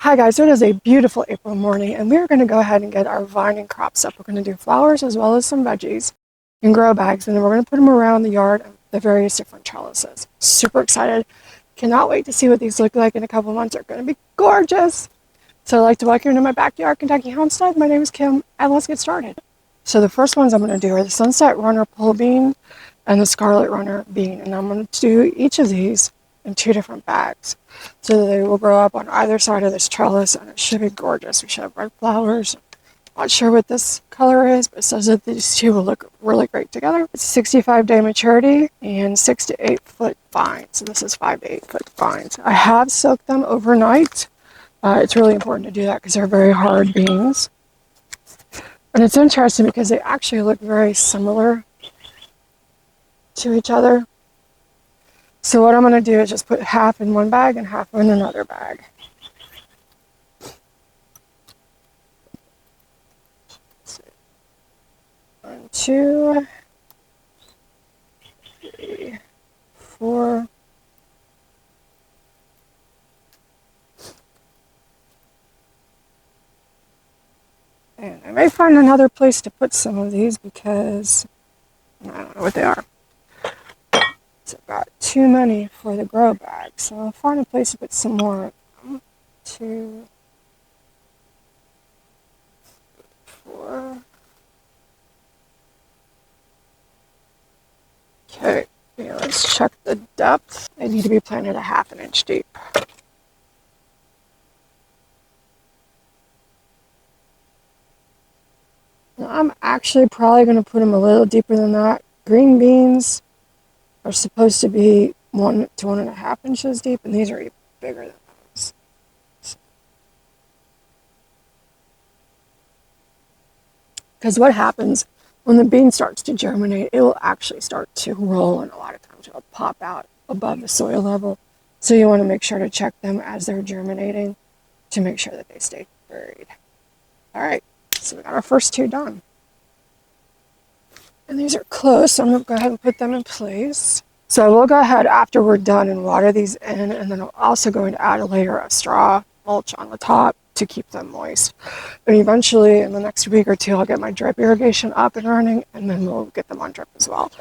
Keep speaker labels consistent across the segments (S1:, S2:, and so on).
S1: Hi guys, it is a beautiful April morning and we're going to go ahead and get our vining crops up. We're going to do flowers as well as some veggies in grow bags, and then we're going to put them around the yard of the various different trellises. Super excited. Cannot wait to see what these look like in a couple of months. They're going to be gorgeous. So I'd like to welcome you to my backyard Kentucky homestead. My name is Kim and let's get started. So the first ones I'm going to do are the Sunset Runner pole bean and the Scarlett Runner bean, and I'm going to do each of these in 2 different bags so that they will grow up on either side of this trellis, and it should be gorgeous. We should have red flowers. Not sure what this color is, but it says that these 2 will look really great together. It's 65-day maturity and 6 to 8 foot vines. So this is 5 to 8 foot vines. I have soaked them overnight. It's really important to do that because they're very hard beans. And it's interesting because they actually look very similar to each other. So what I'm going to do is just put half in one bag and half in another bag. Let's see. 1, 2, 3, 4. And I may find another place to put some of these because I don't know what they are. So I've got too many for the grow bag, so I'll find a place to put some more of them. 2, 4. Okay, yeah, let's check the depth. They need to be planted a ½ inch deep. Now, I'm actually probably going to put them a little deeper than that. Green beans are supposed to be 1 to 1½ inches deep, and these are even bigger than those. Because what happens when the bean starts to germinate, it will actually start to roll, and a lot of times it'll pop out above the soil level. So you want to make sure to check them as they're germinating to make sure that they stay buried. All right, so we got our first 2 done. And these are close, so I'm going to go ahead and put them in place. So we'll go ahead after we're done and water these in, and then I'm also going to add a layer of straw mulch on the top to keep them moist. And eventually, in the next week or 2, I'll get my drip irrigation up and running, and then we'll get them on drip as well.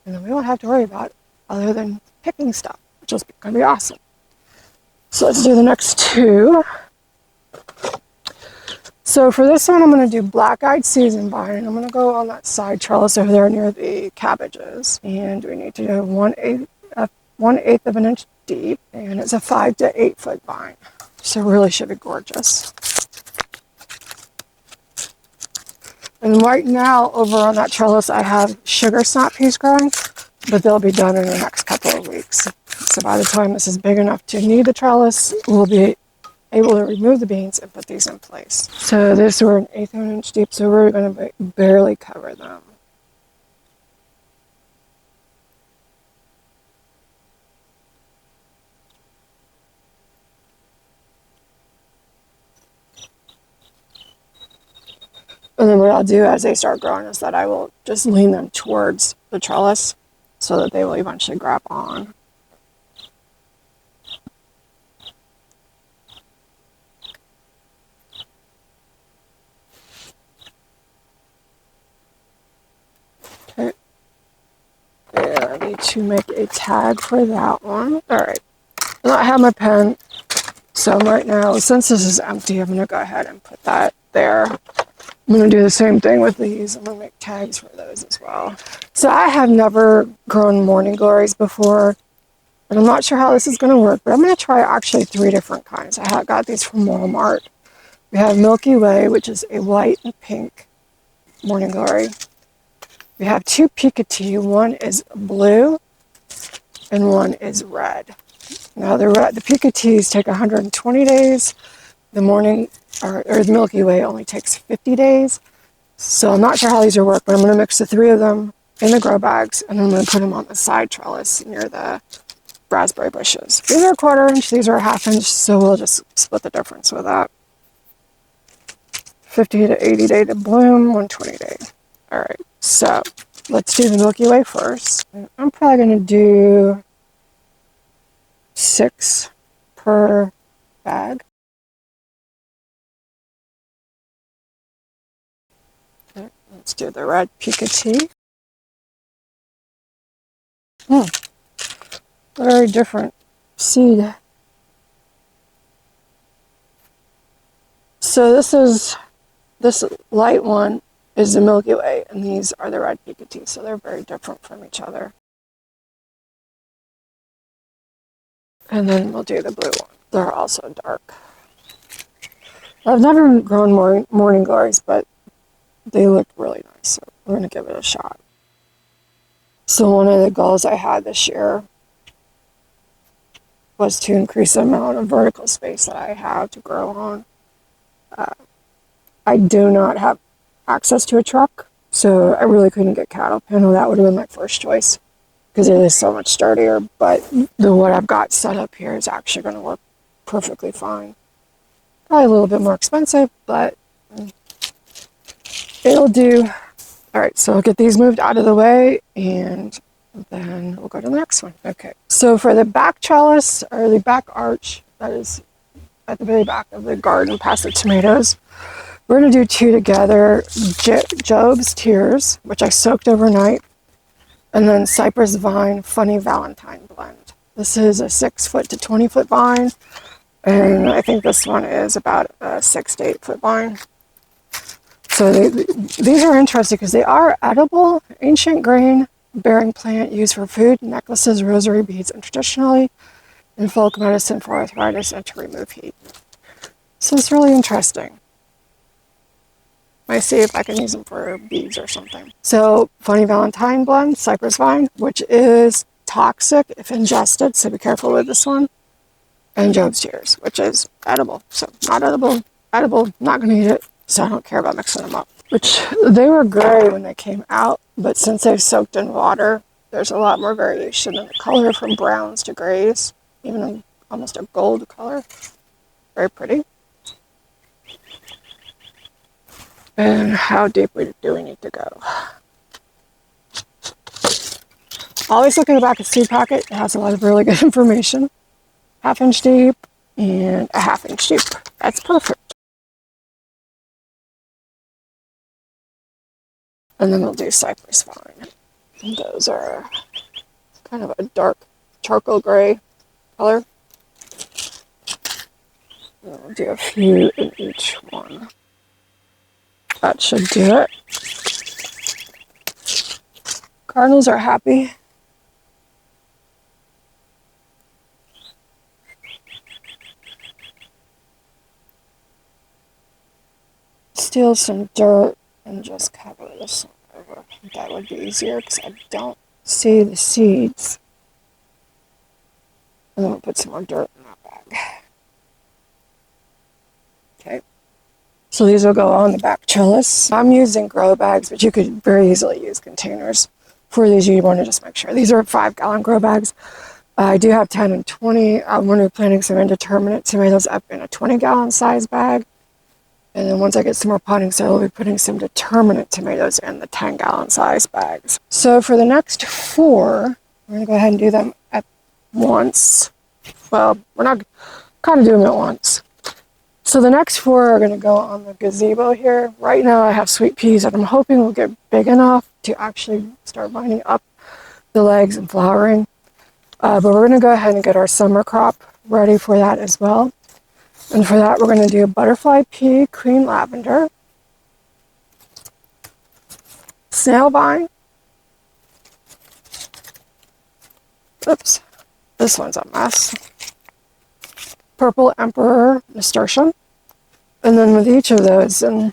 S1: And then we won't have to worry about it other than picking stuff, which is going to be awesome. So let's do the next 2. So for this one, I'm going to do black-eyed season vine. I'm going to go on that side trellis over there near the cabbages. And we need to do 1/8 of an inch deep. And it's a 5 to 8 foot vine. So it really should be gorgeous. And right now, over on that trellis, I have sugar snap peas growing. But they'll be done in the next couple of weeks. So by the time this is big enough to need the trellis, we'll be able to remove the beans and put these in place. So this were 1/8 of an inch deep, so we're going to barely cover them. And then what I'll do as they start growing is that I will just lean them towards the trellis so that they will eventually grab on. Okay. Yeah, I need to make a tag for that one. All right. And I have my pen. So right now, since this is empty, I'm going to go ahead and put that there. I'm going to do the same thing with these. I'm going to make tags for those as well. So I have never grown morning glories before, and I'm not sure how this is going to work, but I'm going to try actually 3 different kinds. I got these from Walmart. We have Milky Way, which is a white and pink morning glory. We have 2 Cucuzzi. One is blue and one is red. Now the Cucuzzis take 120 days. The morning or the Milky Way only takes 50 days. So I'm not sure how these will work, but I'm going to mix the 3 of them in the grow bags, and I'm going to put them on the side trellis near the raspberry bushes. These are 1/4 inch, these are 1/2 inch, so we'll just split the difference with that. 50 to 80 day to bloom, 120 day. All right, so let's do the Milky Way first. I'm probably going to do 6 per bag. Let's do the red Cucuzzi. Very different seed. So this light one is the Milky Way, and these are the red Cucuzzi, so they're very different from each other. And then we'll do the blue one. They're also dark. I've never grown morning glories, but they look really nice, so we're going to give it a shot. So one of the goals I had this year was to increase the amount of vertical space that I have to grow on. I do not have access to a truck, so I really couldn't get cattle panel. That would have been my first choice because it is so much sturdier, but what I've got set up here is actually going to work perfectly fine. Probably a little bit more expensive, but it'll do. All right, so I'll get these moved out of the way, and then we'll go to the next one. Okay, so for the back trellis, or the back arch, that is at the very back of the garden past the tomatoes, we're going to do two together. Job's Tears, which I soaked overnight, and then Cypress Vine Funny Valentine blend. This is a 6 foot to 20 foot vine, and I think this one is about a 6 to 8 foot vine. So these are interesting because they are edible, ancient grain bearing plant used for food, necklaces, rosary beads, and traditionally in folk medicine for arthritis and to remove heat. So it's really interesting. Might see if I can use them for beads or something. So Funny Valentine blend, Cypress Vine, which is toxic if ingested, so be careful with this one. And Job's Tears, which is edible. So not edible, not going to eat it, so I don't care about mixing them up. Which they were gray when they came out, but since they've soaked in water, there's a lot more variation in the color from browns to grays, even almost a gold color. Very pretty. And how deeply do we need to go? Always look at the back of the seed packet. It has a lot of really good information. 1/2 inch deep and a 1/2 inch deep. That's perfect. And then we'll do Cypress Vine. And those are kind of a dark charcoal gray color. And we'll do a few in each one. That should do it. Cardinals are happy. Steal some dirt and just cover this one over. That would be easier because I don't see the seeds. And then we'll put some more dirt in that bag. Okay. So these will go on the back trellis. I'm using grow bags, but you could very easily use containers. For these, you want to just make sure. These are 5-gallon grow bags. I do have 10 and 20. I'm going to be planting some indeterminate tomatoes up in a 20-gallon size bag. And then once I get some more potting soil, I'll be putting some determinate tomatoes in the 10-gallon size bags. So for the next 4, we're going to go ahead and do them at once. Well, we're not kind of doing them at once. So the next 4 are going to go on the gazebo here. Right now I have sweet peas that I'm hoping will get big enough to actually start lining up the legs and flowering. But we're going to go ahead and get our summer crop ready for that as well. And for that we're going to do butterfly pea, cream lavender, snail vine. Oops, this one's a mess. Purple emperor nasturtium. And then with each of those, and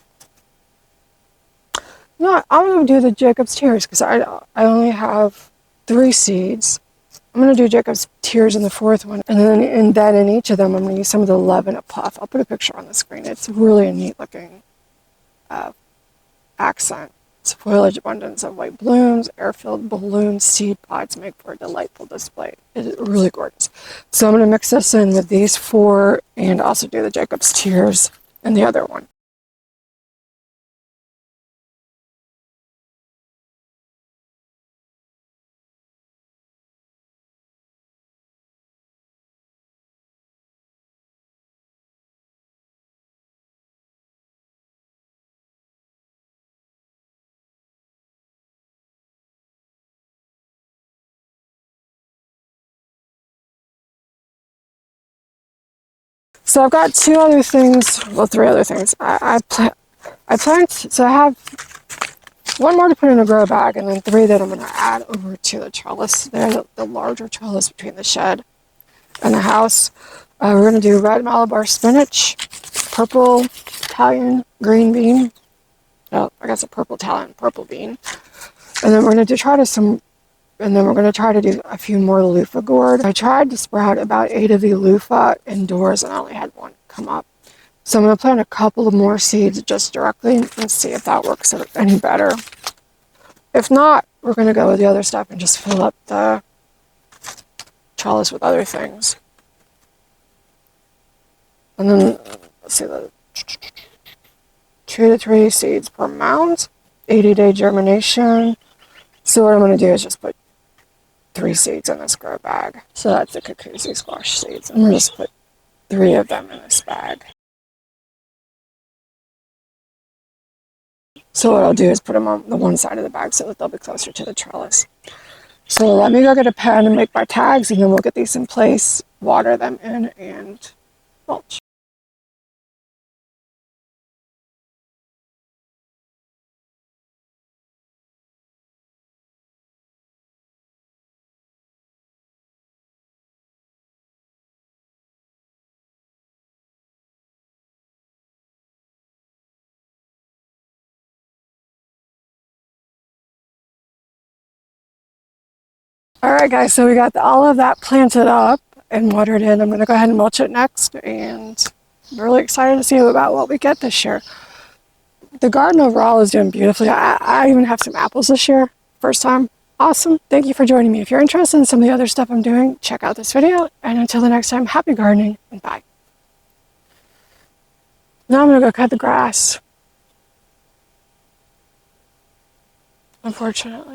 S1: no, I'm going to do the Jacob's Tears because I only have 3 seeds. I'm going to do Jacob's Tears in the 4th one. And then in each of them, I'm going to use some of the Lebanon Puff. I'll put a picture on the screen. It's really a neat looking accent. It's foliage abundance of white blooms, air-filled balloon seed pods make for a delightful display. It is really gorgeous. So I'm going to mix this in with these 4 and also do the Jacob's Tears in the other one. So I've got two other things, well, three other things. I plant, so I have one more to put in a grow bag, and then three that I'm going to add over to the trellis there, the larger trellis between the shed and the house. We're going to do red Malabar spinach, purple Italian green bean. Oh, I guess a purple Italian purple bean. And then we're going to try to do a few more Luffa gourd. I tried to sprout about 8 of the Luffa indoors and I only had one come up. So I'm going to plant a couple of more seeds just directly and see if that works any better. If not, we're going to go with the other stuff and just fill up the trellis with other things. And then, let's see, the 2 to 3 seeds per mound, 80-day germination. So what I'm going to do is just put 3 seeds in this grow bag. So that's the Cucuzzi squash seeds. I'm going to just put 3 of them in this bag. So what I'll do is put them on the one side of the bag so that they'll be closer to the trellis. So let me go get a pen and make my tags, and then we'll get these in place, water them in, and mulch. Alright guys, so we got all of that planted up and watered in. I'm going to go ahead and mulch it next, and I'm really excited to see about what we get this year. The garden overall is doing beautifully. I even have some apples this year, first time. Awesome. Thank you for joining me. If you're interested in some of the other stuff I'm doing, check out this video, and until the next time, happy gardening and bye. Now I'm going to go cut the grass, unfortunately.